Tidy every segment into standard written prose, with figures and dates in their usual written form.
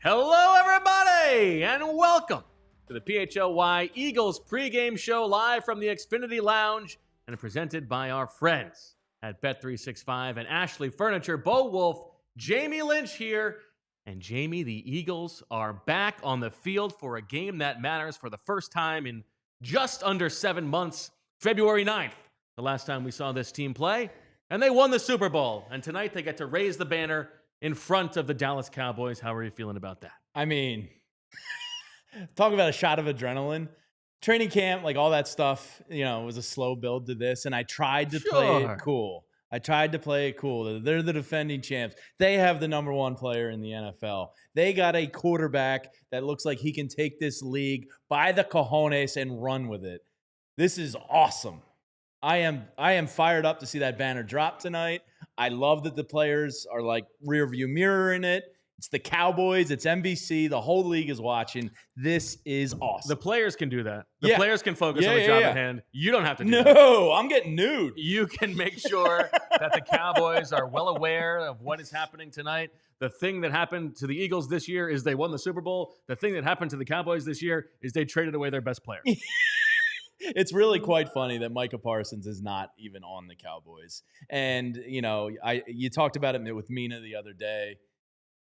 Hello, everybody, and welcome to the PHLY Eagles pregame show live from the Xfinity Lounge and presented by our friends at Bet365 and Ashley Furniture. Bo Wolf, Jamie Lynch here. And Jamie, the Eagles are back on the field for a game that matters for the first time in just under 7 months. February 9th, the last time we saw this team play, and they won the Super Bowl. And tonight they get to raise the banner in front of the Dallas Cowboys. How are you feeling about that? I mean, talk about a shot of adrenaline. Training camp, like all that stuff, was a slow build to this. And I tried to play it cool. They're the defending champs. They have the number one player in the NFL. They got a quarterback that looks like he can take this league by the cojones and run with it. This is awesome. I am fired up to see that banner drop tonight. I love that the players are like rear view mirroring it. It's the Cowboys. It's NBC. The whole league is watching. This is awesome. The players can do that. The players can focus on the job at hand. You don't have to do that. No, I'm getting nude. You can make sure that the Cowboys are well aware of what is happening tonight. The thing that happened to the Eagles this year is they won the Super Bowl. The thing that happened to the Cowboys this year is they traded away their best player. It's really quite funny that Micah Parsons is not even on the Cowboys. And, you talked about it with Mina the other day.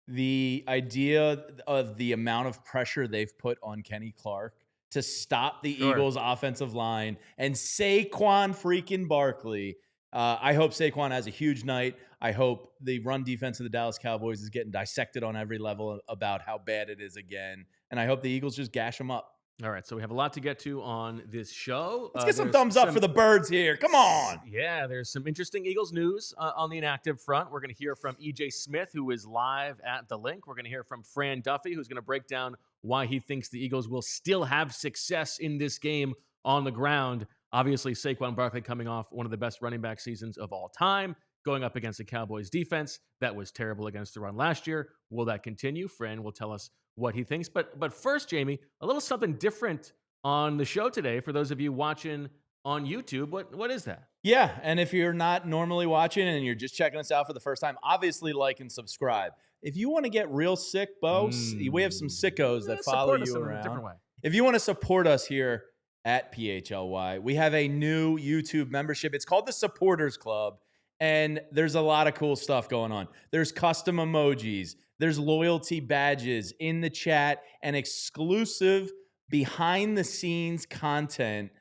The idea of the amount of pressure they've put on Kenny Clark to stop the Eagles' offensive line and Saquon freaking Barkley. I hope Saquon has a huge night. I hope the run defense of the Dallas Cowboys is getting dissected on every level about how bad it is again. And I hope the Eagles just gash them up. All right, so we have a lot to get to on this show. Let's get some thumbs up for the birds here. Come on. Yeah, there's some interesting Eagles news on the inactive front. We're going to hear from E.J. Smith, who is live at the link. We're going to hear from Fran Duffy, who's going to break down why he thinks the Eagles will still have success in this game on the ground. Obviously, Saquon Barkley coming off one of the best running back seasons of all time, going up against the Cowboys defense. That was terrible against the run last year. Will that continue? Fran will tell us what he thinks. But first, Jamie, a little something different on the show today for those of you watching on YouTube. What is that? Yeah, and if you're not normally watching and you're just checking us out for the first time, obviously like and subscribe. If you want to get real sick, Bo, we have some sickos that follow you around. In a different way. If you want to support us here at PHLY, we have a new YouTube membership. It's called the Supporters Club, and there's a lot of cool stuff going on. There's custom emojis. There's loyalty badges in the chat and exclusive behind-the-scenes content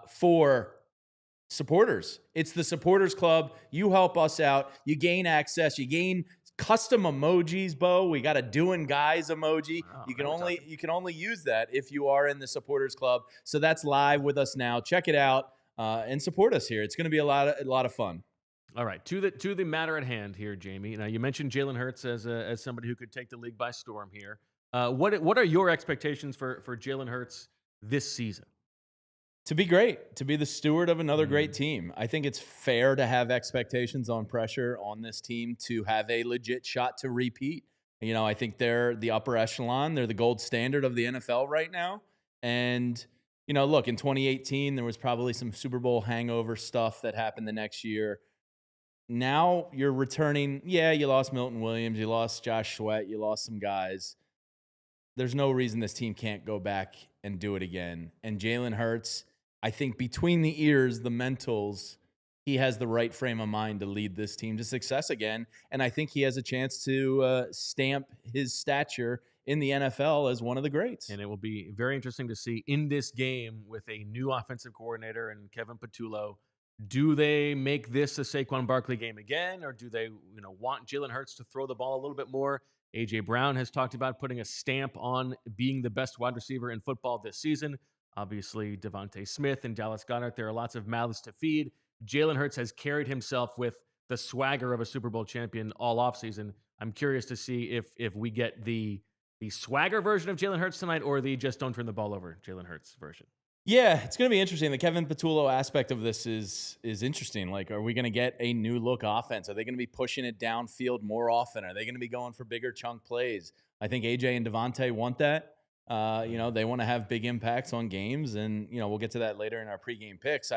for supporters. It's the Supporters Club. You help us out. You gain access. You gain custom emojis, Bo. We got a doing guys emoji. Wow, you can only use that if you are in the Supporters Club. So that's live with us now. Check it out and support us here. It's going to be a lot of fun. All right, to the matter at hand here, Jamie. Now, you mentioned Jalen Hurts as somebody who could take the league by storm here. What are your expectations for Jalen Hurts this season? To be great, to be the steward of another great team. I think it's fair to have expectations on pressure on this team to have a legit shot to repeat. I think they're the upper echelon. They're the gold standard of the NFL right now. And, look, in 2018, there was probably some Super Bowl hangover stuff that happened the next year. Now you're returning. Yeah, you lost Milton Williams. You lost Josh Sweat. You lost some guys. There's no reason this team can't go back and do it again. And Jalen Hurts, I think between the ears, the mentals, he has the right frame of mind to lead this team to success again. And I think he has a chance to stamp his stature in the NFL as one of the greats. And it will be very interesting to see in this game with a new offensive coordinator and Kevin Patullo Do they make this a Saquon Barkley game again, or do they, want Jalen Hurts to throw the ball a little bit more? A.J. Brown has talked about putting a stamp on being the best wide receiver in football this season. Obviously, DeVonta Smith and Dallas Goedert, there are lots of mouths to feed. Jalen Hurts has carried himself with the swagger of a Super Bowl champion all offseason. I'm curious to see if we get the swagger version of Jalen Hurts tonight, or the just don't turn the ball over Jalen Hurts version. Yeah, it's going to be interesting. The Kevin Patullo aspect of this is interesting. Like, are we going to get a new look offense? Are they going to be pushing it downfield more often? Are they going to be going for bigger chunk plays? I think AJ and DeVonta want that. They want to have big impacts on games, and we'll get to that later in our pregame picks.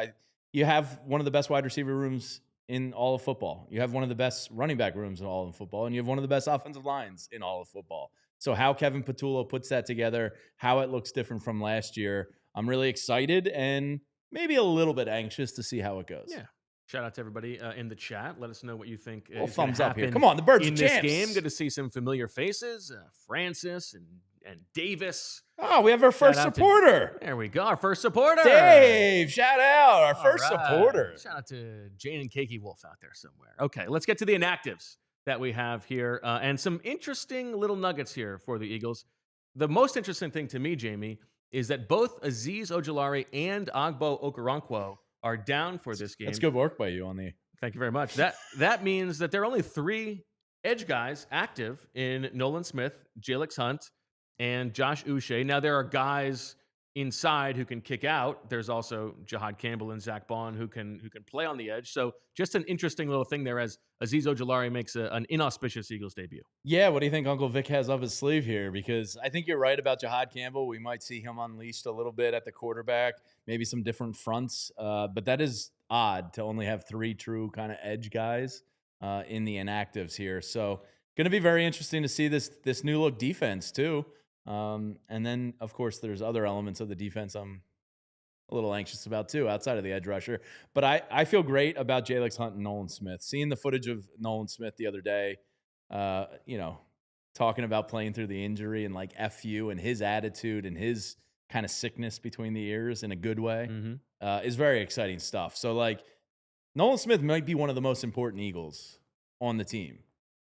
You have one of the best wide receiver rooms in all of football. You have one of the best running back rooms in all of football, and you have one of the best offensive lines in all of football. So how Kevin Patullo puts that together, how it looks different from last year, I'm really excited and maybe a little bit anxious to see how it goes. Yeah. Shout out to everybody in the chat. Let us know what you think. Thumbs up here. Come on, the Birds in of this Champs. game. Good to see some familiar faces. Francis and Davis. Oh, we have our first supporter. There we go. Our first supporter. Dave, shout out. Our first supporter. Shout out to Jane and Cakey Wolf out there somewhere. Okay, let's get to the inactives that we have here. And some interesting little nuggets here for the Eagles. The most interesting thing to me, Jamie, is that both Azeez Ojulari and Agbo Okoronkwo are down for this game. That's good work by you on the... Thank you very much. That means that there are only 3 edge guys active in Nolan Smith, Jalix Hunt, and Josh Uche. Now, there are guys inside who can kick out. There's also Jahad Campbell and Zack Baun who can play on the edge. So just an interesting little thing there as Azeez Ojulari makes an inauspicious Eagles debut. Yeah, what do you think Uncle Vic has up his sleeve here? Because I think you're right about Jahad Campbell. We might see him unleashed a little bit at the quarterback, maybe some different fronts. But that is odd to only have 3 true kind of edge guys in the inactives here. So going to be very interesting to see this new look defense too. And then, of course, there's other elements of the defense I'm a little anxious about too, outside of the edge rusher. But I feel great about Jalix Hunt and Nolan Smith. Seeing the footage of Nolan Smith the other day, talking about playing through the injury and like FU and his attitude and his kind of sickness between the ears in a good way is very exciting stuff. So, like, Nolan Smith might be one of the most important Eagles on the team.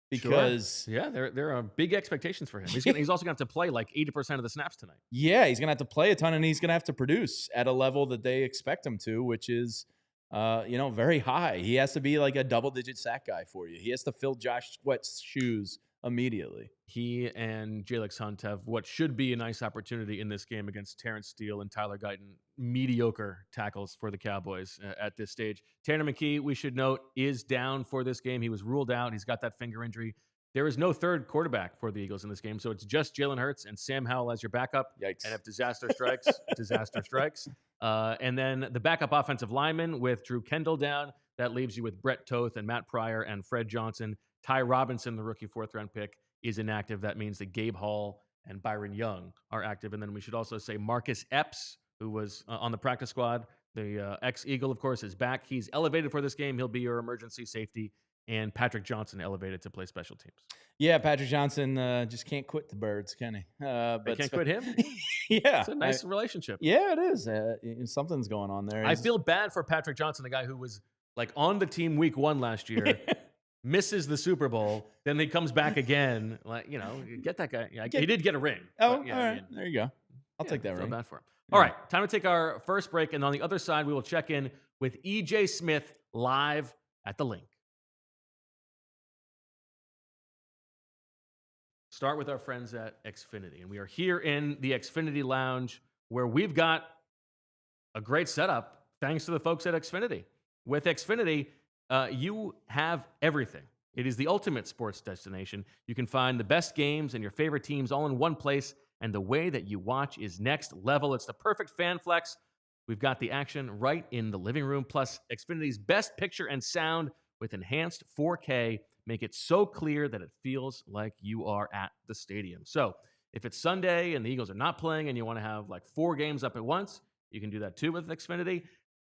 Because there are big expectations for him. He's also going to have to play like 80% of the snaps tonight. Yeah, he's going to have to play a ton, and he's going to have to produce at a level that they expect him to, which is, very high. He has to be like a double-digit sack guy for you. He has to fill Josh Sweat's shoes immediately. He and Jalix Hunt have what should be a nice opportunity in this game against Terrence Steele and Tyler Guyton. Mediocre tackles for the Cowboys at this stage. Tanner McKee, we should note, is down for this game. He was ruled out. He's got that finger injury. There is no third quarterback for the Eagles in this game, so it's just Jalen Hurts and Sam Howell as your backup. Yikes. And if disaster strikes, disaster strikes. And then the backup offensive lineman with Drew Kendall down. That leaves you with Brett Toth and Matt Pryor and Fred Johnson. Ty Robinson, the rookie 4th-round pick, is inactive. That means that Gabe Hall and Byron Young are active. And then we should also say Marcus Epps, who was on the practice squad. The ex-Eagle, of course, is back. He's elevated for this game. He'll be your emergency safety. And Patrick Johnson elevated to play special teams. Yeah, Patrick Johnson just can't quit the Birds, can he? They can't quit him? Yeah. It's a nice relationship. Yeah, it is. Something's going on there. I feel bad for Patrick Johnson, the guy who was like on the team week 1 last year. Misses the Super Bowl, then he comes back again. Like, get that guy. Yeah, he did get a ring. Oh, all right. There you go. I'll take that ring. Feel bad for him. All right, time to take our first break, and on the other side, we will check in with EJ Smith live at the link. Start with our friends at Xfinity, and we are here in the Xfinity Lounge, where we've got a great setup thanks to the folks at Xfinity. With Xfinity, you have everything. It is the ultimate sports destination. You can find the best games and your favorite teams all in one place, and the way that you watch is next level. It's the perfect fan flex. We've got the action right in the living room, plus Xfinity's best picture and sound with enhanced 4K make it so clear that it feels like you are at the stadium. So if it's Sunday and the Eagles are not playing and you want to have like 4 games up at once, you can do that too with Xfinity.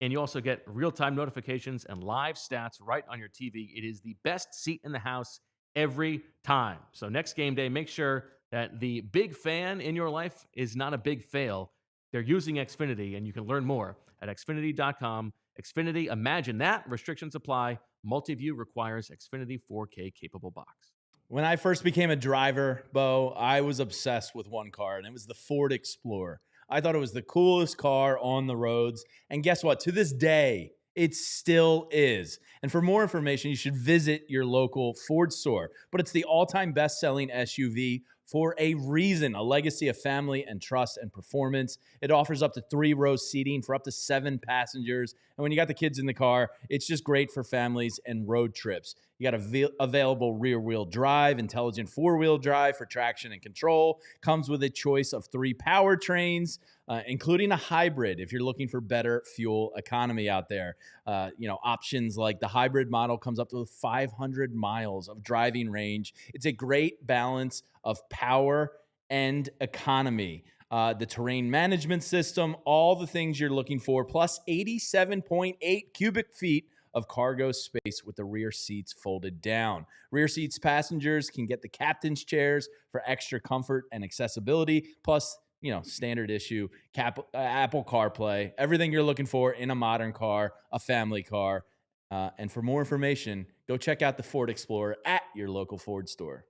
And you also get real-time notifications and live stats right on your TV. It is the best seat in the house every time. So next game day, make sure that the big fan in your life is not a big fail. They're using Xfinity, and you can learn more at Xfinity.com. Xfinity, imagine that. Restrictions apply. Multi-view requires Xfinity 4K capable box. When I first became a driver, Bo, I was obsessed with one car, and it was the Ford Explorer. I thought it was the coolest car on the roads. And guess what? To this day, it still is. And for more information, you should visit your local Ford store. But it's the all-time best-selling SUV for a reason, a legacy of family and trust and performance. It offers up to 3-row seating for up to 7 passengers. And when you got the kids in the car, it's just great for families and road trips. You got available rear-wheel drive, intelligent 4-wheel drive for traction and control. Comes with a choice of 3 powertrains, including a hybrid if you're looking for better fuel economy out there. Options like the hybrid model comes up to 500 miles of driving range. It's a great balance of power and economy. The terrain management system, all the things you're looking for, plus 87.8 cubic feet of cargo space with the rear seats folded down. Rear seats passengers can get the captain's chairs for extra comfort and accessibility, plus, standard issue, Apple CarPlay, everything you're looking for in a modern car, a family car. And for more information, go check out the Ford Explorer at your local Ford store.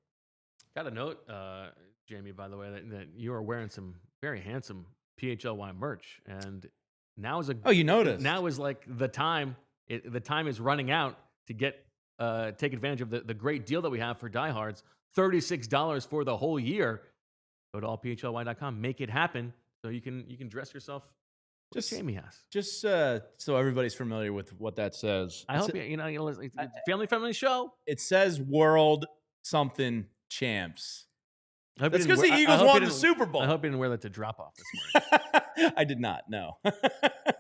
Got a note, Jamie, by the way, that you are wearing some very handsome PHLY merch. And now is you noticed. Now is like the time. The time is running out to take advantage of the great deal that we have for Diehards. $36 for the whole year. Go to allphly.com, make it happen, so you can dress yourself. Just Jamie has. Just so everybody's familiar with what that says. I hope it's a family-friendly show. It says World something Champs. That's because the Eagles won the Super Bowl. I hope you didn't wear that to drop off this morning. I did not, no.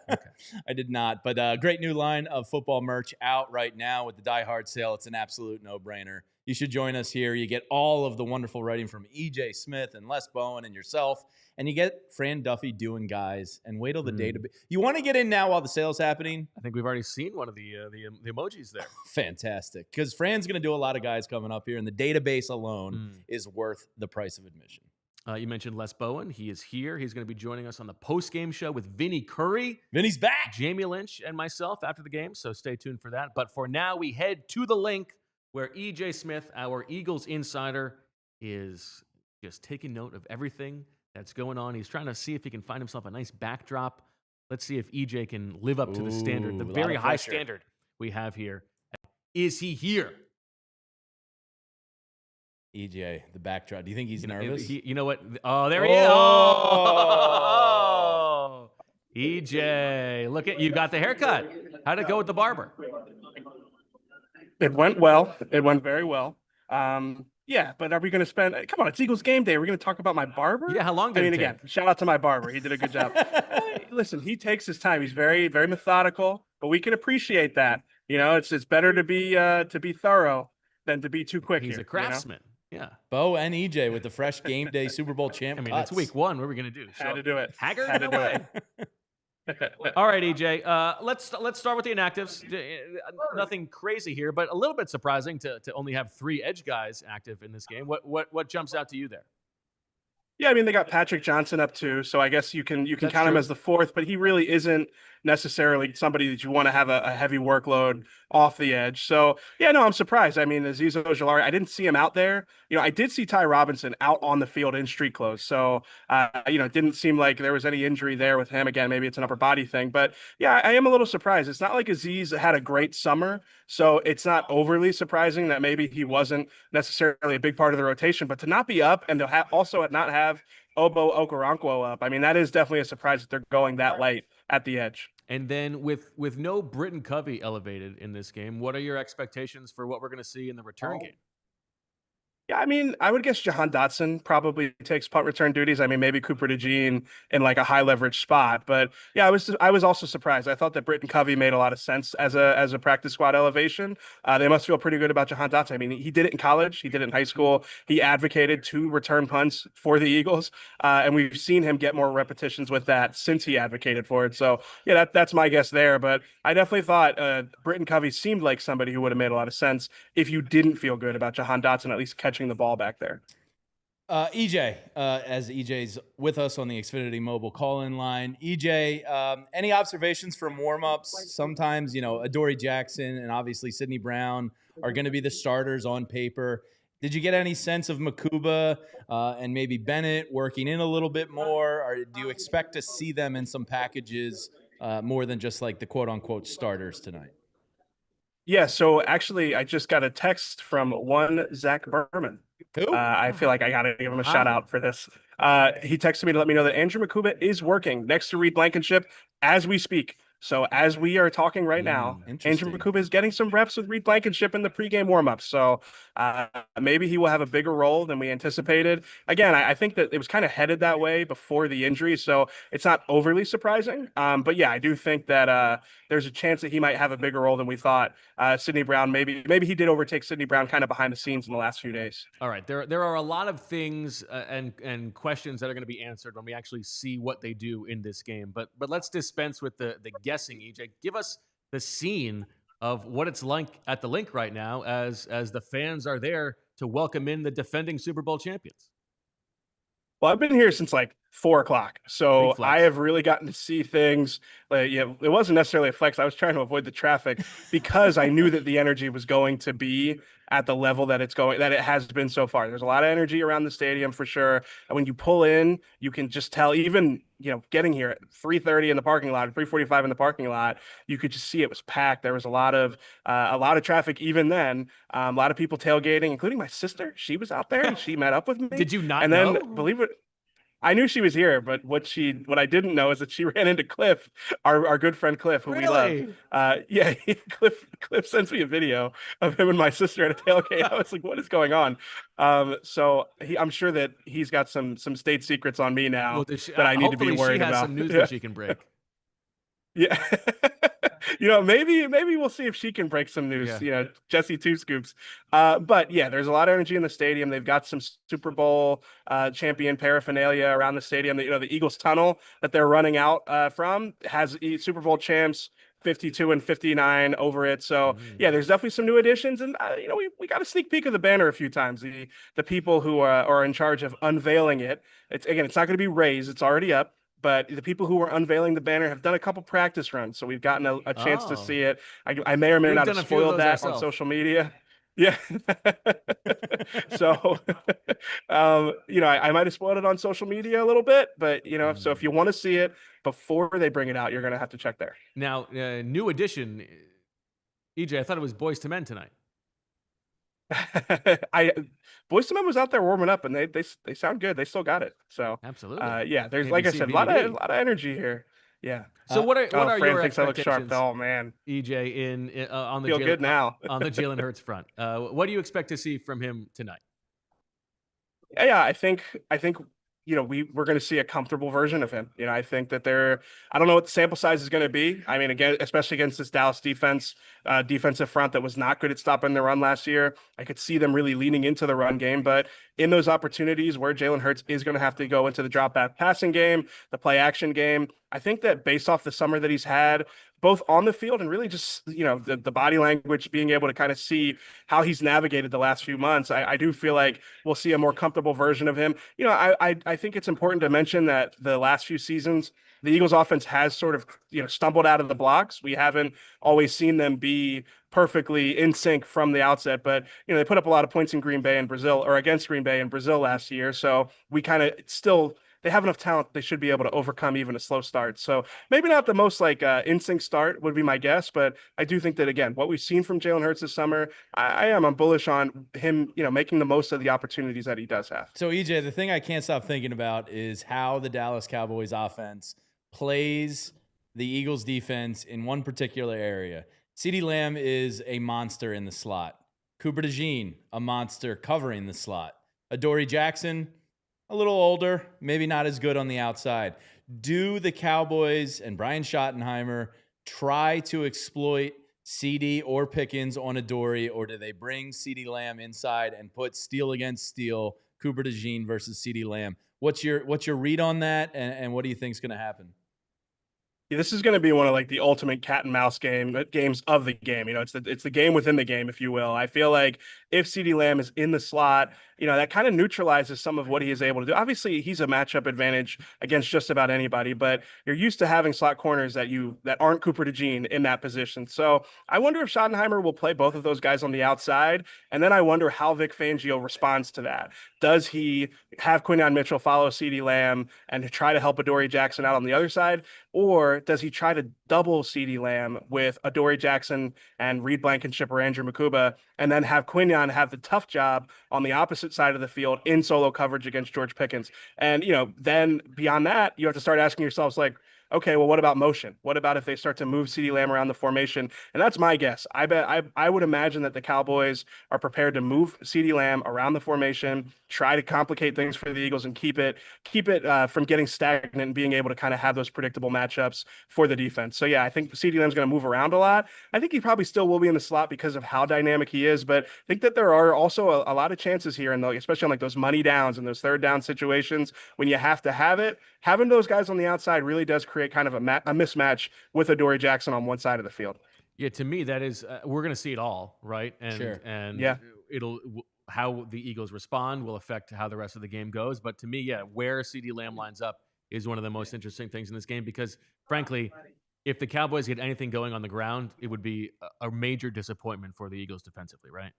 Okay. I did not. But great new line of football merch out right now with the Die Hard sale. It's an absolute no-brainer. You should join us here. You get all of the wonderful writing from E.J. Smith and Les Bowen and yourself. And you get Fran Duffy doing guys. And wait till the day to be. You want to get in now while the sale's happening? I think we've already seen one of the emojis there. Fantastic. Because Fran's going to do a lot of guys coming up here. And the database alone is worth the price of admission. You mentioned Les Bowen. He is here. He's going to be joining us on the post-game show with Vinny Curry. Vinny's back. Jamie Lynch and myself after the game, so stay tuned for that. But for now, we head to the link where E.J. Smith, our Eagles insider, is just taking note of everything that's going on. He's trying to see if he can find himself a nice backdrop. Let's see if E.J. can live up to the standard, the very high standard we have here. Is he here? EJ, the backdrop. Do you think he's nervous? You know what? Oh, there he is. Oh, EJ, look at you. Got the haircut. How'd it go with the barber? It went well. It went very well. Yeah, but are we going to spend? Come on, it's Eagles game day. We're going to talk about my barber. Yeah, how long did it take? Again, shout out to my barber. He did a good job. Listen, he takes his time. He's very, very methodical, but we can appreciate that. It's better to be thorough than to be too quick. He's a craftsman. Yeah. Bo and EJ with the fresh game day Super Bowl champ. I mean, it's week 1. What are we going to do? Had to do it. Haggard? Had to do it. All right, EJ. Let's start with the inactives. Nothing crazy here, but a little bit surprising to only have 3 edge guys active in this game. What jumps out to you there? Yeah, I mean, they got Patrick Johnson up too, so I guess you can count him as the 4th, but he really isn't necessarily somebody that you want to have a heavy workload off the edge. So, yeah, no, I'm surprised. I mean, Azeez Ojulari, I didn't see him out there. I did see Ty Robinson out on the field in street clothes. So, it didn't seem like there was any injury there with him. Again, maybe it's an upper body thing. But, yeah, I am a little surprised. It's not like Azeez had a great summer, so it's not overly surprising that maybe he wasn't necessarily a big part of the rotation. But to not be up and to also not have Obo Okoronkwo up, I mean, that is definitely a surprise that they're going that late at the edge. And then with no Britton Covey elevated in this game, what are your expectations for what we're going to see in the return game? Yeah, I mean, I would guess Jahan Dotson probably takes punt return duties. I mean, maybe Cooper DeJean in like a high leverage spot. But yeah, I was also surprised. I thought that Britton Covey made a lot of sense as a practice squad elevation. They must feel pretty good about Jahan Dotson. I mean, he did it in college. He did it in high school. He advocated 2 return punts for the Eagles. And we've seen him get more repetitions with that since he advocated for it. So yeah, that's my guess there. But I definitely thought Britton Covey seemed like somebody who would have made a lot of sense if you didn't feel good about Jahan Dotson at least catching the ball back there. EJ, as EJ's with us on the Xfinity mobile call-in line. EJ, any observations from warm-ups? Sometimes, Adoree Jackson and obviously Sidney Brown are going to be the starters on paper. Did you get any sense of Makuba and maybe Bennett working in a little bit more? Or do you expect to see them in some packages more than just like the quote-unquote starters tonight? Yeah, so actually, I just got a text from one Zach Berman. Who? I feel like I got to give him a shout out for this. He texted me to let me know that Andrew Makuba is working next to Reed Blankenship as we speak. So as we are talking right now, Andrew Makuba is getting some reps with Reed Blankenship in the pregame warmups. So maybe he will have a bigger role than we anticipated. Again, I think that it was kind of headed that way before the injury, so it's not overly surprising. But yeah, I do think that there's a chance that he might have a bigger role than we thought. Sidney Brown, maybe he did overtake Sidney Brown kind of behind the scenes in the last few days. All right, there are a lot of things and questions that are going to be answered when we actually see what they do in this game. But let's dispense with the guessing. EJ, give us the scene of what it's like at the Link right now as the fans are there to welcome in the defending Super Bowl champions. Well, I've been here since like 4 o'clock, so I have really gotten to see things. It wasn't necessarily a flex. I was trying to avoid the traffic because I knew that the energy was going to be at the level that it has been so far. There's a lot of energy around the stadium for sure. And when you pull in, you can just tell, even, getting here at 3:30 in the parking lot, 3:45 in the parking lot, you could just see it was packed. There was a lot of traffic even then. A lot of people tailgating, including my sister. She was out there and she met up with me. Did you not and know? Then, believe it, I knew she was here, but what I didn't know is that she ran into Cliff, our good friend Cliff, who we love. Yeah, Cliff sends me a video of him and my sister at a tailgate. I was like, what is going on? So I'm sure that he's got some state secrets on me now that I need to be worried about. Hopefully she has some news that she can break. Yeah. Maybe we'll see if she can break some news. Yeah. Jesse Two Scoops. But yeah, there's a lot of energy in the stadium. They've got some Super Bowl champion paraphernalia around the stadium. The Eagles tunnel that they're running out from has Super Bowl champs 52 and 59 over it. So yeah, there's definitely some new additions, and we got a sneak peek of the banner a few times. The people who are in charge of unveiling it. It's not going to be raised. It's already up. But the people who are unvailing the banner have done a couple practice runs, so we've gotten a chance to see it. I may or may not have spoiled that on social media. Yeah. So, I might have spoiled it on social media a little bit, but, so if you want to see it before they bring it out, you're going to have to check there. Now, new addition, EJ, I thought it was Boys to Men tonight. Boys to Men was out there warming up, and they sound good. They still got it. So absolutely, yeah. There's, like I said, a lot of energy here. Yeah. So what are Fran your thinks I look expectations? Sharp. Oh man, EJ on the feel good now on the Jalen Hurts front. What do you expect to see from him tonight? Yeah, I think we're going to see a comfortable version of him. I think that I don't know what the sample size is going to be. I mean, again, especially against this Dallas defensive front that was not good at stopping the run last year. I could see them really leaning into the run game, but in those opportunities where Jalen Hurts is going to have to go into the drop back passing game, the play action game, I think that based off the summer that he's had, both on the field and really just, the body language, being able to kind of see how he's navigated the last few months, I do feel like we'll see a more comfortable version of him. I think it's important to mention that the last few seasons, the Eagles offense has sort of, stumbled out of the blocks. We haven't always seen them be perfectly in sync from the outset, but, they put up a lot of points in Green Bay and Brazil, or against Green Bay and Brazil last year. So we kind of they have enough talent. They should be able to overcome even a slow start. So maybe not the most in sync start would be my guess, but I do think that, again, what we've seen from Jalen Hurts this summer, I'm bullish on him, making the most of the opportunities that he does have. So EJ, the thing I can't stop thinking about is how the Dallas Cowboys offense plays the Eagles defense in one particular area. CeeDee Lamb is a monster in the slot. Cooper DeJean, a monster covering the slot. Adoree Jackson, a little older, maybe not as good on the outside. Do the Cowboys and Brian Schottenheimer try to exploit CD or Pickens on Adoree, or do they bring CeeDee Lamb inside and put steel against steel, Cooper DeJean versus CeeDee Lamb? What's your read on that, and what do you think is going to happen? Yeah, this is going to be one of the ultimate cat and mouse games of the game. It's the game within the game, if you will. I feel like if CeeDee Lamb is in the slot, that kind of neutralizes some of what he is able to do. Obviously, he's a matchup advantage against just about anybody, but you're used to having slot corners that aren't Cooper DeJean in that position. So I wonder if Schottenheimer will play both of those guys on the outside, and then I wonder how Vic Fangio responds to that. Does he have Quinyon Mitchell follow CeeDee Lamb and try to help Adoree Jackson out on the other side, or does he try to double CeeDee Lamb with Adoree Jackson and Reed Blankenship or Andrew Makuba, and then have Quinyon have the tough job on the opposite side of the field in solo coverage against George Pickens? And, then beyond that, you have to start asking yourselves, like, okay, well, what about motion? What about if they start to move CeeDee Lamb around the formation? And that's my guess. I would imagine that the Cowboys are prepared to move CeeDee Lamb around the formation, try to complicate things for the Eagles, and keep it from getting stagnant and being able to kind of have those predictable matchups for the defense. So yeah, I think CeeDee Lamb's going to move around a lot. I think he probably still will be in the slot because of how dynamic he is, but I think that there are also a lot of chances here, and especially on like those money downs and those third down situations when you have to have it. Having those guys on the outside really does create kind of a mismatch with Adoree Jackson on one side of the field. Yeah, to me, that is we're going to see it all, right? And Sure. And yeah, how the Eagles respond will affect how the rest of the game goes. But to me, yeah, where CeeDee Lamb lines up is one of the most interesting things in this game because, frankly, if the Cowboys get anything going on the ground, it would be a major disappointment for the Eagles defensively, right?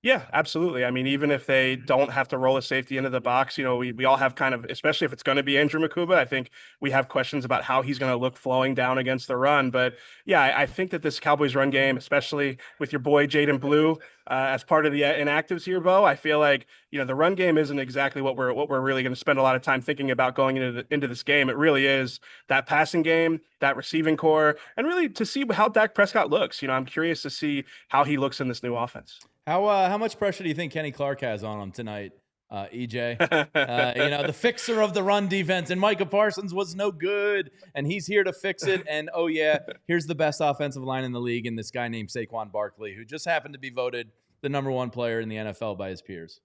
Yeah, absolutely. I mean, even if they don't have to roll a safety into the box, we all have kind of, especially if it's going to be Andrew Makuba, I think we have questions about how he's going to look flowing down against the run. But yeah, I think that this Cowboys run game, especially with your boy Jaden Blue as part of the inactives here, Bo, I feel like, the run game isn't exactly what we're really going to spend a lot of time thinking about going into this game. It really is that passing game, that receiving core, and really to see how Dak Prescott looks. I'm curious to see how he looks in this new offense. How much pressure do you think Kenny Clark has on him tonight, EJ? The fixer of the run defense, and Micah Parsons was no good, and he's here to fix it. And oh yeah, here's the best offensive line in the league, and this guy named Saquon Barkley, who just happened to be voted the #1 player in the NFL by his peers.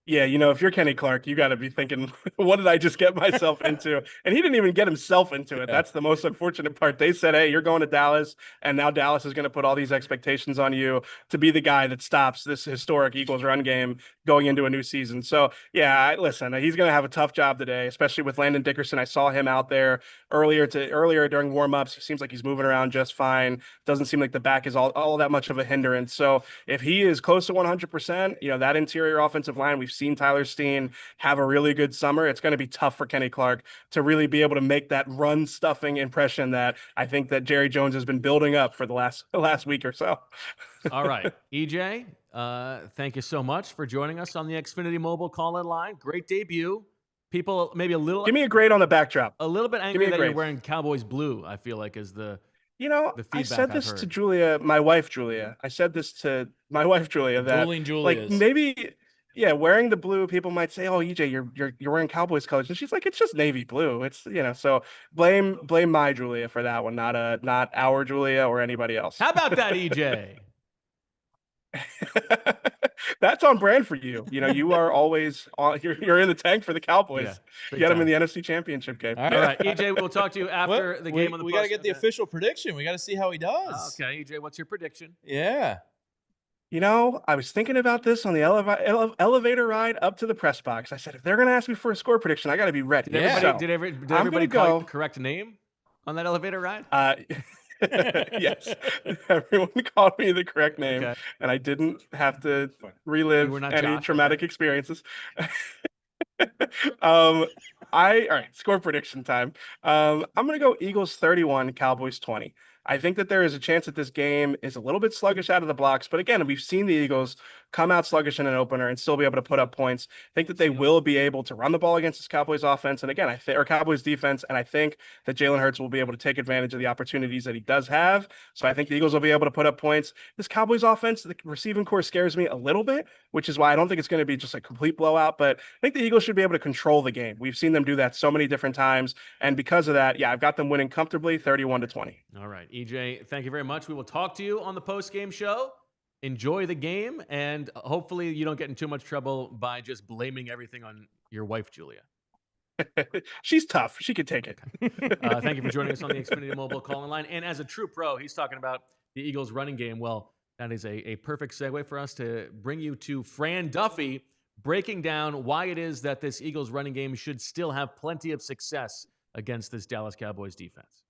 Yeah, if you're Kenny Clark, you got to be thinking, what did I just get myself into? And he didn't even get himself into it. Yeah. That's the most unfortunate part. They said, hey, you're going to Dallas, and now Dallas is going to put all these expectations on you to be the guy that stops this historic Eagles run game going into a new season. So, yeah, listen, he's going to have a tough job today, especially with Landon Dickerson. I saw him out there earlier during warmups. He seems like he's moving around just fine. Doesn't seem like the back is all that much of a hindrance. So if he is close to 100%, that interior offensive line, we've seen Tyler Steen have a really good summer. It's going to be tough for Kenny Clark to really be able to make that run stuffing impression that I think that Jerry Jones has been building up for the last week or so. All right, EJ, thank you so much for joining us on the Xfinity Mobile call-in line. Great debut. People maybe a little. Give me a grade on the backdrop. A little bit angry that you're wearing Cowboys blue. I feel like is the. I said this to Julia, my wife Julia. I said this to my wife Julia that like maybe. Yeah, wearing the blue, people might say, "Oh, EJ, you're wearing Cowboys colors," and she's like, "It's just navy blue." It's so blame my Julia for that one, not our Julia or anybody else. How about that, EJ? That's on brand for you. You are always on. You're in the tank for the Cowboys. Yeah, you got them in the NFC Championship game. All right, EJ, we'll talk to you after the game. We got to get the official prediction. We got to see how he does. Okay, EJ, what's your prediction? Yeah. I was thinking about this on the elevator ride up to the press box. I said, if they're going to ask me for a score prediction, I got to be ready. Did everybody call the correct name on that elevator ride? Yes. Everyone called me the correct name, and I didn't have to relive any traumatic experiences. All right, score prediction time. I'm going to go Eagles 31, Cowboys 20. I think that there is a chance that this game is a little bit sluggish out of the blocks. But again, we've seen the Eagles come out sluggish in an opener and still be able to put up points. I think that they will be able to run the ball against this Cowboys offense. And again, or Cowboys defense. And I think that Jalen Hurts will be able to take advantage of the opportunities that he does have. So I think the Eagles will be able to put up points. This Cowboys offense, the receiving core scares me a little bit, which is why I don't think it's going to be just a complete blowout. But I think the Eagles should be able to control the game. We've seen them do that so many different times. And because of that, yeah, I've got them winning comfortably 31-20. All right, EJ, thank you very much. We will talk to you on the post-game show. Enjoy the game, and hopefully you don't get in too much trouble by just blaming everything on your wife, Julia. She's tough. She could take it. Thank you for joining us on the Xfinity Mobile call-in line. And as a true pro, he's talking about the Eagles running game. Well, That is a perfect segue for us to bring you to Fran Duffy, breaking down why it is that this Eagles running game should still have plenty of success against this Dallas Cowboys defense.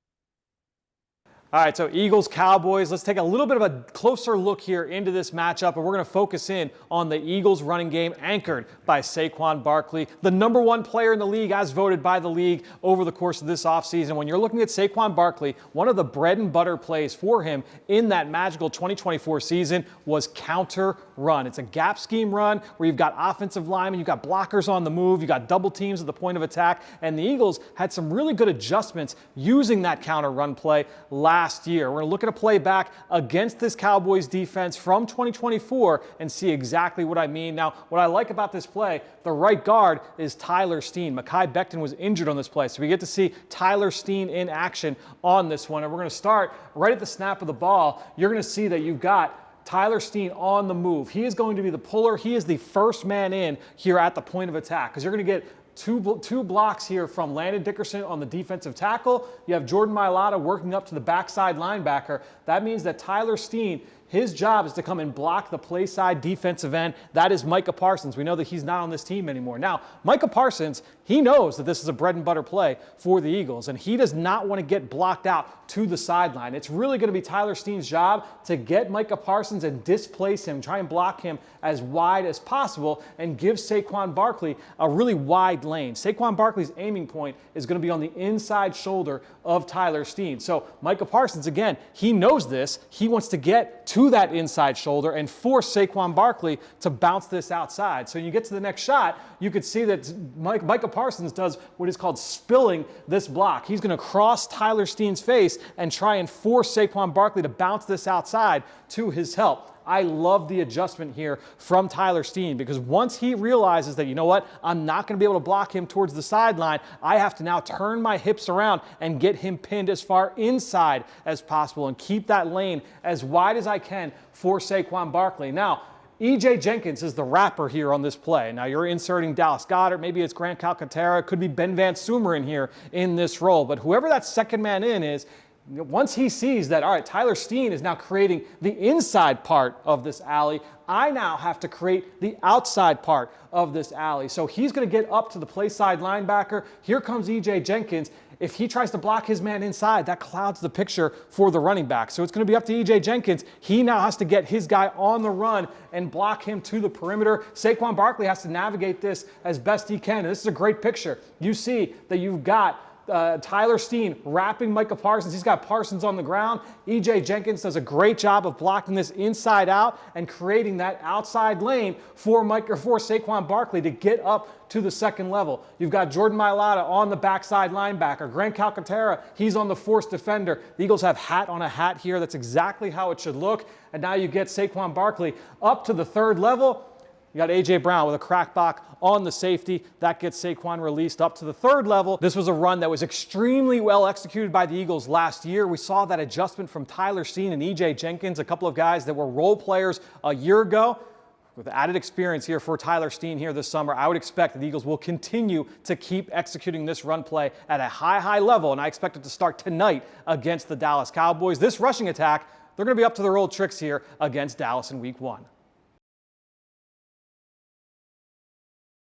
All right, so Eagles, Cowboys, let's take a little bit of a closer look here into this matchup, and we're going to focus in on the Eagles running game anchored by Saquon Barkley, the #1 player in the league as voted by the league over the course of this offseason. When you're looking at Saquon Barkley, one of the bread and butter plays for him in that magical 2024 season was counter run. It's a gap scheme run where you've got offensive linemen, you've got blockers on the move, you've got double teams at the point of attack, and the Eagles had some really good adjustments using that counter run play last year. We're going to look at a play back against this Cowboys defense from 2024 and see exactly what I mean. Now, what I like about this play, the right guard is Tyler Steen. Mekhi Becton was injured on this play, so we get to see Tyler Steen in action on this one. And we're going to start right at the snap of the ball. You're going to see that you've got Tyler Steen on the move. He is going to be the puller. He is the first man in here at the point of attack because you're going to get two blocks here from Landon Dickerson on the defensive tackle. You have Jordan Mailata working up to the backside linebacker. That means that Tyler Steen, his job is to come and block the play side defensive end. That is Micah Parsons. We know that he's not on this team anymore. Now, Micah Parsons, he knows that this is a bread and butter play for the Eagles, and he does not want to get blocked out to the sideline. It's really going to be Tyler Steen's job to get Micah Parsons and displace him, try and block him as wide as possible, and give Saquon Barkley a really wide lane. Saquon Barkley's aiming point is going to be on the inside shoulder of Tyler Steen. So Micah Parsons, again, he knows this. He wants to get to that inside shoulder and force Saquon Barkley to bounce this outside. So you get to the next shot, you could see that Micah Parsons does what is called spilling this block. He's going to cross Tyler Steen's face and try and force Saquon Barkley to bounce this outside to his help. I love the adjustment here from Tyler Steen because once he realizes that, you know what, I'm not going to be able to block him towards the sideline, I have to now turn my hips around and get him pinned as far inside as possible and keep that lane as wide as I can for Saquon Barkley. Now, E.J. Jenkins is the wrapper here on this play. Now, you're inserting Dallas Goedert. Maybe it's Grant Calcaterra. It could be Ben Van Sumer in here in this role. But whoever that second man in is, once he sees that, all right, Tyler Steen is now creating the inside part of this alley, I now have to create the outside part of this alley. So he's going to get up to the play side linebacker. Here comes E.J. Jenkins. If he tries to block his man inside, that clouds the picture for the running back. So it's going to be up to E.J. Jenkins. He now has to get his guy on the run and block him to the perimeter. Saquon Barkley has to navigate this as best he can. And this is a great picture. You see that you've got Tyler Steen wrapping Micah Parsons. He's got Parsons on the ground. E.J. Jenkins does a great job of blocking this inside out and creating that outside lane for Saquon Barkley to get up to the second level. You've got Jordan Mailata on the backside linebacker. Grant Calcaterra, he's on the forced defender. The Eagles have hat on a hat here. That's exactly how it should look. And now you get Saquon Barkley up to the third level. You got A.J. Brown with a crackback on the safety. That gets Saquon released up to the third level. This was a run that was extremely well executed by the Eagles last year. We saw that adjustment from Tyler Steen and E.J. Jenkins, a couple of guys that were role players a year ago. With added experience here for Tyler Steen here this summer, I would expect that the Eagles will continue to keep executing this run play at a high level, and I expect it to start tonight against the Dallas Cowboys. This rushing attack, they're going to be up to their old tricks here against Dallas in Week 1.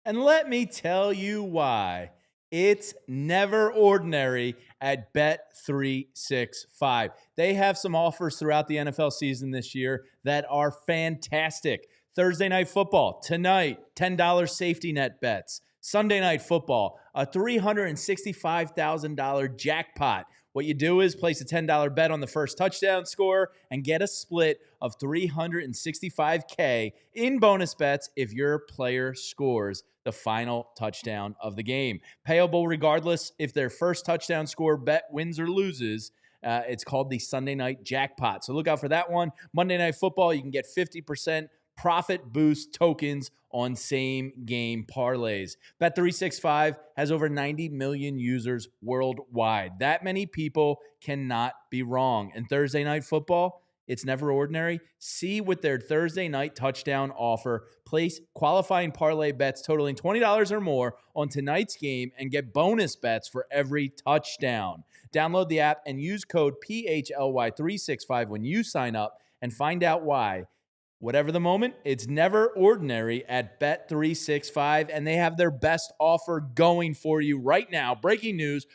And let me tell you why. It's never ordinary at Bet365. They have some offers throughout the NFL season this year that are fantastic. Thursday night football, tonight, $10 safety net bets. Sunday night football, a $365,000 jackpot. What you do is place a $10 bet on the first touchdown score and get a split of $365K in bonus bets if your player scores the final touchdown of the game. Payable regardless if their first touchdown score bet wins or loses. It's called the Sunday night jackpot. So look out for that one. Monday night football, you can get 50% profit boost tokens on same game parlays. Bet365 has over 90 million users worldwide. That many people cannot be wrong. And Thursday night football, it's never ordinary. See with their Thursday night touchdown offer. Place qualifying parlay bets totaling $20 or more on tonight's game and get bonus bets for every touchdown. Download the app and use code PHLY365 when you sign up and find out why. Whatever the moment, it's never ordinary at Bet365, and they have their best offer going for you right now. Breaking news.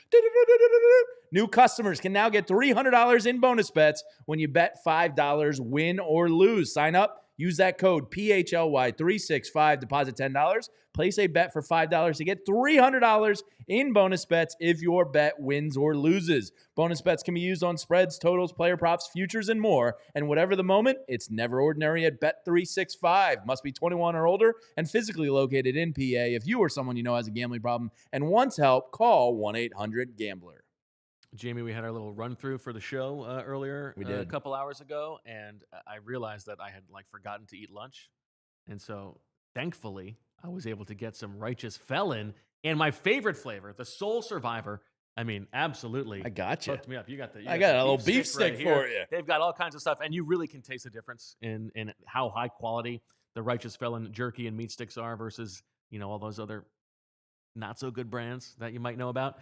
New customers can now get $300 in bonus bets when you bet $5, win or lose. Sign up. Use that code PHLY365, deposit $10, place a bet for $5 to get $300 in bonus bets if your bet wins or loses. Bonus bets can be used on spreads, totals, player props, futures, and more. And whatever the moment, it's never ordinary at Bet365. Must be 21 or older and physically located in PA. If you or someone you know has a gambling problem and wants help, call 1-800-GAMBLER. Jamie, we had our little run through for the show earlier. We did. A couple hours ago, and I realized that I had forgotten to eat lunch, and so thankfully I was able to get some Righteous Felon and my favorite flavor, the Soul Survivor. I mean, absolutely. I got you. Hooked me up. You got the. I got a little beef stick right for you. They've got all kinds of stuff, and you really can taste the difference in how high quality the Righteous Felon jerky and meat sticks are versus all those other not so good brands that you might know about.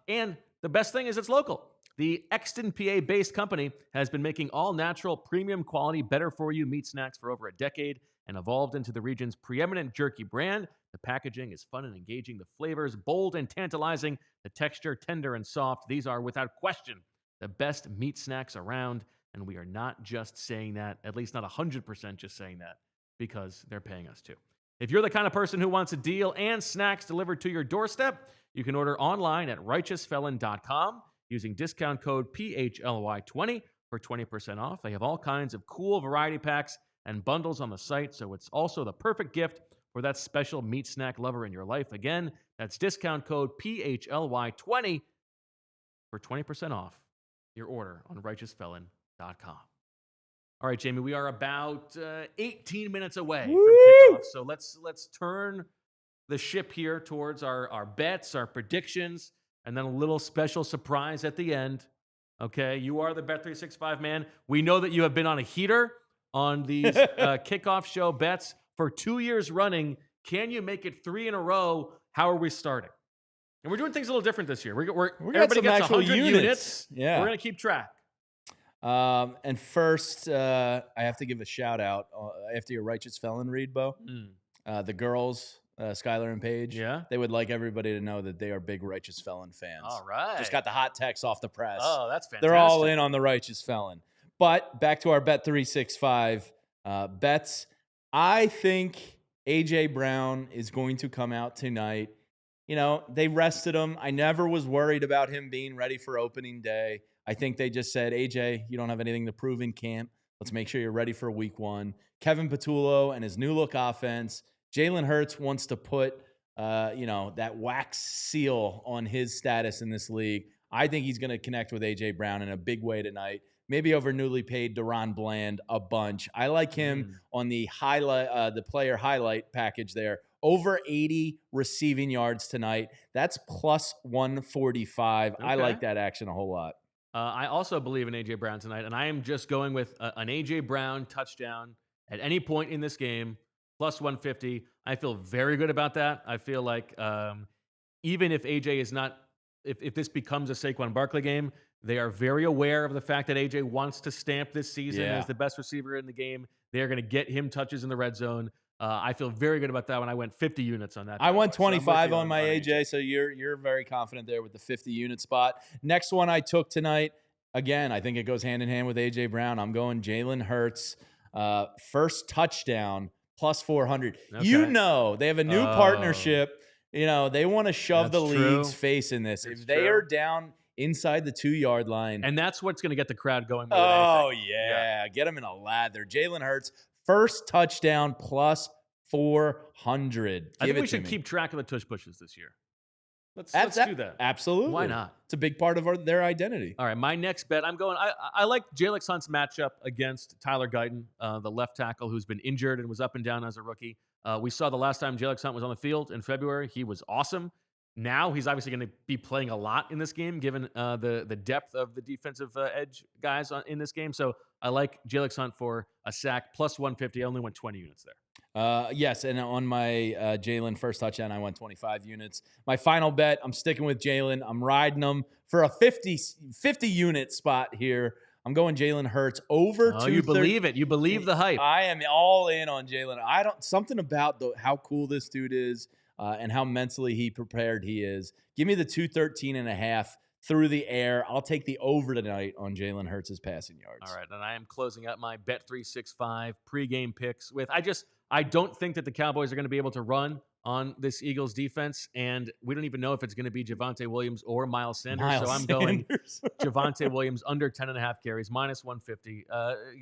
And the best thing is it's local. The Exton, PA-based company has been making all-natural, premium quality, better-for-you meat snacks for over a decade and evolved into the region's preeminent jerky brand. The packaging is fun and engaging. The flavors bold and tantalizing. The texture tender and soft. These are, without question, the best meat snacks around. And we are not just saying that, at least not 100% just saying that, because they're paying us to. If you're the kind of person who wants a deal and snacks delivered to your doorstep, you can order online at righteousfelon.com using discount code PHLY20 for 20% off. They have all kinds of cool variety packs and bundles on the site, so it's also the perfect gift for that special meat snack lover in your life. Again, that's discount code PHLY20 for 20% off your order on righteousfelon.com. All right, Jamie, we are about 18 minutes away from kickoff, so let's turn the ship here towards our bets, our predictions, and then a little special surprise at the end. Okay, you are the Bet365 man. We know that you have been on a heater on these kickoff show bets for 2 years running. Can you make it 3 in a row? How are we starting? And we're doing things a little different this year. Everybody gets 100 units. Yeah. We're going to keep track. And first, I have to give a shout out after your Righteous Felon read, Bo. The girls, Skylar and Paige, they would like everybody to know that they are big Righteous Felon fans. All right. Just got the hot text off the press. Oh, that's fantastic. They're all in on the Righteous Felon. But back to our Bet365 bets. I think A.J. Brown is going to come out tonight. They rested him. I never was worried about him being ready for opening day. I think they just said, AJ, you don't have anything to prove in camp. Let's make sure you're ready for week 1. Kevin Patullo and his new look offense. Jalen Hurts wants to put, that wax seal on his status in this league. I think he's going to connect with AJ Brown in a big way tonight. Maybe over newly paid Deron Bland a bunch. I like him on the highlight, the player highlight package there. Over 80 receiving yards tonight. That's plus 145. Okay. I like that action a whole lot. I also believe in A.J. Brown tonight, and I am just going with an A.J. Brown touchdown at any point in this game, plus 150. I feel very good about that. I feel like even if A.J. is not, if this becomes a Saquon Barkley game, they are very aware of the fact that A.J. wants to stamp this season as the best receiver in the game. They are going to get him touches in the red zone. I feel very good about that when I went 50 units on that. I went 25 on my AJ, so you're very confident there with the 50 unit spot. Next one I took tonight, again, I think it goes hand in hand with AJ Brown. I'm going Jalen Hurts, first touchdown, plus 400. Okay. They have a new partnership. They want to shove the league's face in this. If they are down inside the 2-yard line. And that's what's going to get the crowd going. Oh, yeah. Get them in a lather. Jalen Hurts, first touchdown, plus 400. I think we should keep track of the tush pushes this year. Let's do that. Absolutely. Why not? It's a big part of their identity. All right, my next bet, I like Jalen Hunt's matchup against Tyler Guyton, the left tackle who's been injured and was up and down as a rookie. We saw the last time Jalen Hunt was on the field in February. He was awesome. Now he's obviously going to be playing a lot in this game, given the depth of the defensive edge guys in this game. So I like Jalen Hunt for a sack, plus 150. I only went 20 units there. Yes, and on my Jalen first touchdown, I went 25 units. My final bet, I'm sticking with Jalen. I'm riding him for a 50 unit spot here I'm going Jalen Hurts over 230. You believe it. You believe the hype. I am all in on Jalen. Something about how cool this dude is and how mentally prepared he is. Give me the 213.5 through the air. I'll take the over tonight on Jalen Hurts' passing yards. All right, and I am closing out my Bet365 pregame picks with I don't think that the Cowboys are going to be able to run on this Eagles defense, and we don't even know if it's going to be Javonte Williams or Miles Sanders. So I'm going Javonte Williams under 10.5 carries, minus 150.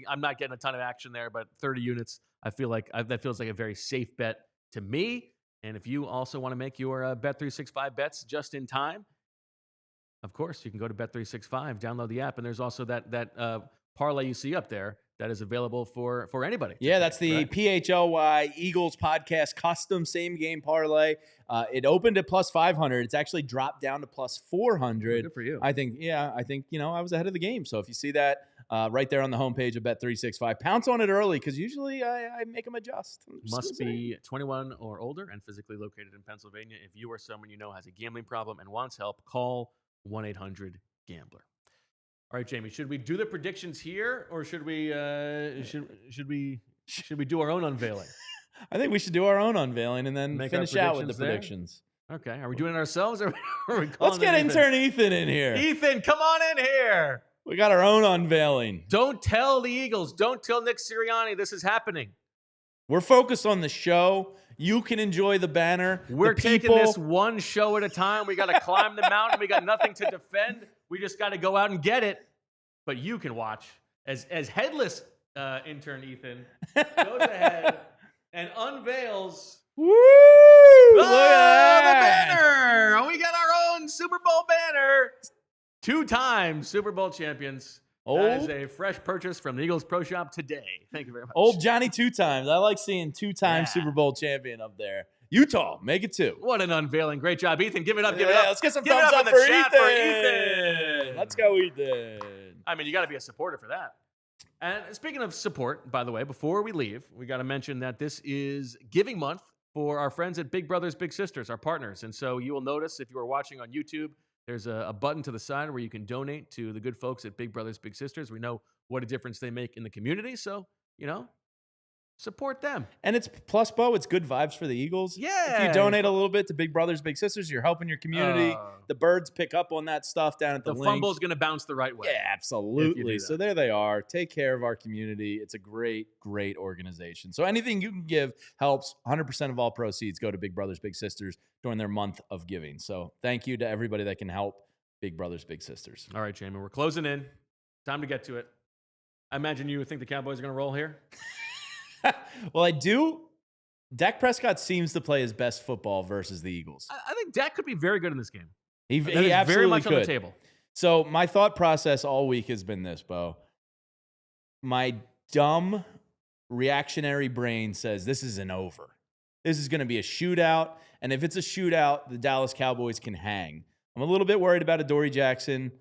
I'm not getting a ton of action there, but 30 units, I feel like that feels like a very safe bet to me. And if you also want to make your Bet365 bets just in time, of course, you can go to Bet365, download the app, and there's also that parlay you see up there that is available for anybody. Yeah, that's the PHLY Eagles podcast custom same game parlay. It opened at plus 500. It's actually dropped down to plus 400. Good for you. I think I was ahead of the game. So if you see that right there on the homepage of Bet365, pounce on it early because usually I make them adjust. Must be 21 or older and physically located in Pennsylvania. If you or someone you know has a gambling problem and wants help, call 1-800-GAMBLER. All right, Jamie, should we do the predictions here or should we do our own unveiling? I think we should do our own unveiling and then finish out with the predictions. Okay. Are we doing it ourselves or are we calling Let's get intern Ethan in here. Ethan, come on in here. We got our own unveiling. Don't tell the Eagles. Don't tell Nick Sirianni this is happening. We're focused on the show. You can enjoy the banner. We're taking this one show at a time. We got to climb the mountain. We got nothing to defend. We just got to go out and get it. But you can watch as headless intern Ethan goes ahead and unveils the banner. We got our own Super Bowl banner. 2-time Super Bowl champions. That is a fresh purchase from the Eagles Pro Shop today. Thank you very much. Old Johnny 2 times. I like seeing 2-time Super Bowl champion up there. Utah, make it 2. What an unveiling. Great job, Ethan. Give it up. Give it up. Let's get some Give thumbs up in for the chat Ethan. for Ethan. Let's go, Ethan. I mean, you got to be a supporter for that. And speaking of support, by the way, before we leave, we got to mention that this is Giving Month for our friends at Big Brothers Big Sisters, our partners. And so you will notice if you are watching on YouTube, there's a button to the side where you can donate to the good folks at Big Brothers Big Sisters. We know what a difference they make in the community. So, support them. And it's plus, Bo, it's good vibes for the Eagles. Yeah. If you donate a little bit to Big Brothers Big Sisters, you're helping your community. The birds pick up on that stuff down at the link. Fumble's going to bounce the right way. Yeah, absolutely. So there they are. Take care of our community. It's a great, great organization. So anything you can give helps. 100% of all proceeds go to Big Brothers Big Sisters during their month of giving. So thank you to everybody that can help Big Brothers Big Sisters. All right, Jamie, we're closing in. Time to get to it. I imagine you think the Cowboys are going to roll here. Well, I do. Dak Prescott seems to play his best football versus the Eagles. I think Dak could be very good in this game. He absolutely very much could. on the table. So my thought process all week has been this, Bo. My dumb reactionary brain says this is an over. This is going to be a shootout. And if it's a shootout, the Dallas Cowboys can hang. I'm a little bit worried about Adoree Jackson.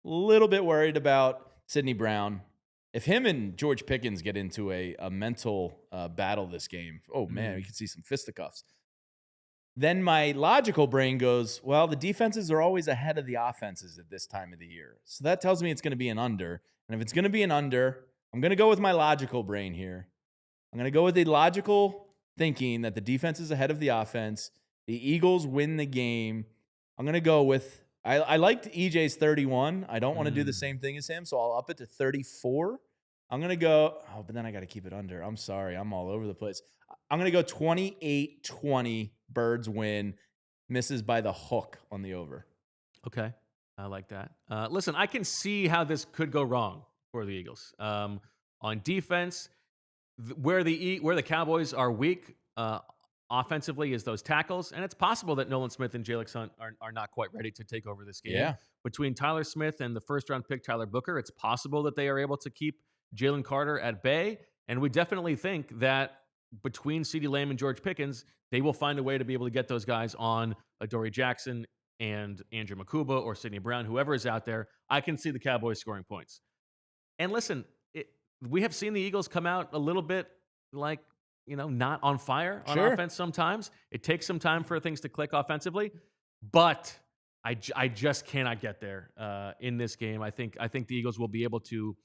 A little bit worried about Sidney Brown. If him and George Pickens get into a mental battle this game, oh, man, we could see some fisticuffs. Then my logical brain goes, well, the defenses are always ahead of the offenses at this time of the year. So that tells me it's going to be an under. And if it's going to be an under, I'm going to go with my logical brain here. I'm going to go with the logical thinking that the defense is ahead of the offense. The Eagles win the game. I'm going to go with, I liked EJ's 31. I don't want to do the same thing as him, so I'll up it to 34. I'm going to go, but then I got to keep it under. I'm sorry. I'm all over the place. I'm going to go 28-20. Birds win. Misses by the hook on the over. Okay. I like that. Listen, I can see how this could go wrong for the Eagles. On defense, where the Cowboys are weak offensively is those tackles, and it's possible that Nolan Smith and Jalen Hunt are not quite ready to take over this game. Yeah. Between Tyler Smith and the first-round pick Tyler Booker, it's possible that they are able to keep Jalen Carter at bay, and we definitely think that between CeeDee Lamb and George Pickens, they will find a way to be able to get those guys on Adoree Jackson and Andrew Makuba or Sidney Brown, whoever is out there. I can see the Cowboys scoring points. And listen, we have seen the Eagles come out a little bit like, not on fire on offense sometimes. It takes some time for things to click offensively. But I just cannot get there in this game. I think the Eagles will be able to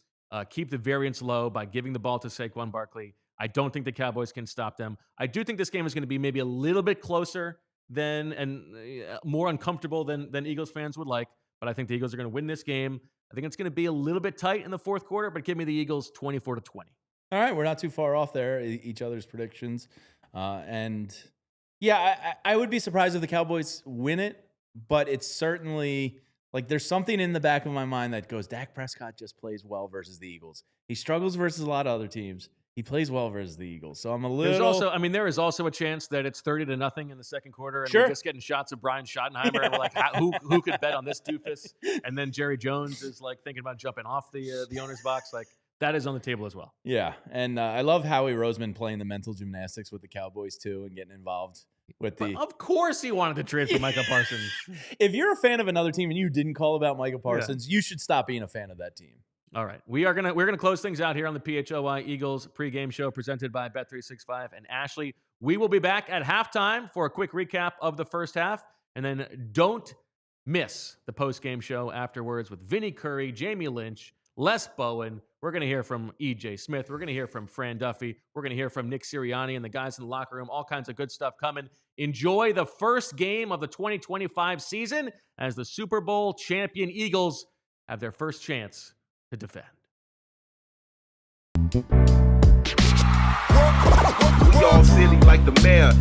keep the variance low by giving the ball to Saquon Barkley. I don't think the Cowboys can stop them. I do think this game is going to be maybe a little bit closer than and more uncomfortable than Eagles fans would like. But I think the Eagles are going to win this game. I think it's going to be a little bit tight in the fourth quarter, but give me the Eagles 24-20. All right, we're not too far off there, each other's predictions. And yeah, I would be surprised if the Cowboys win it, but it's certainly like there's something in the back of my mind that goes, Dak Prescott just plays well versus the Eagles. He struggles versus a lot of other teams. He plays well versus the Eagles. So I'm a little... there is also a chance that it's 30-0 in the second quarter, and Sure. we're just getting shots of Brian Schottenheimer, and we're like, who could bet on this doofus? And then Jerry Jones is like thinking about jumping off the owner's box. Like, that is on the table as well. Yeah, and I love Howie Roseman playing the mental gymnastics with the Cowboys too and getting involved with the... But of course he wanted to trade for Micah Parsons. If you're a fan of another team and you didn't call about Micah Parsons, you should stop being a fan of that team. All right, we're gonna close things out here on the PHLY Eagles pregame show presented by Bet365 and Ashley. We will be back at halftime for a quick recap of the first half, and then don't miss the postgame show afterwards with Vinny Curry, Jamie Lynch, Les Bowen. We're gonna hear from EJ Smith. We're gonna hear from Fran Duffy. We're gonna hear from Nick Sirianni and the guys in the locker room. All kinds of good stuff coming. Enjoy the first game of the 2025 season as the Super Bowl champion Eagles have their first chance to defend. We all silly like the mayor.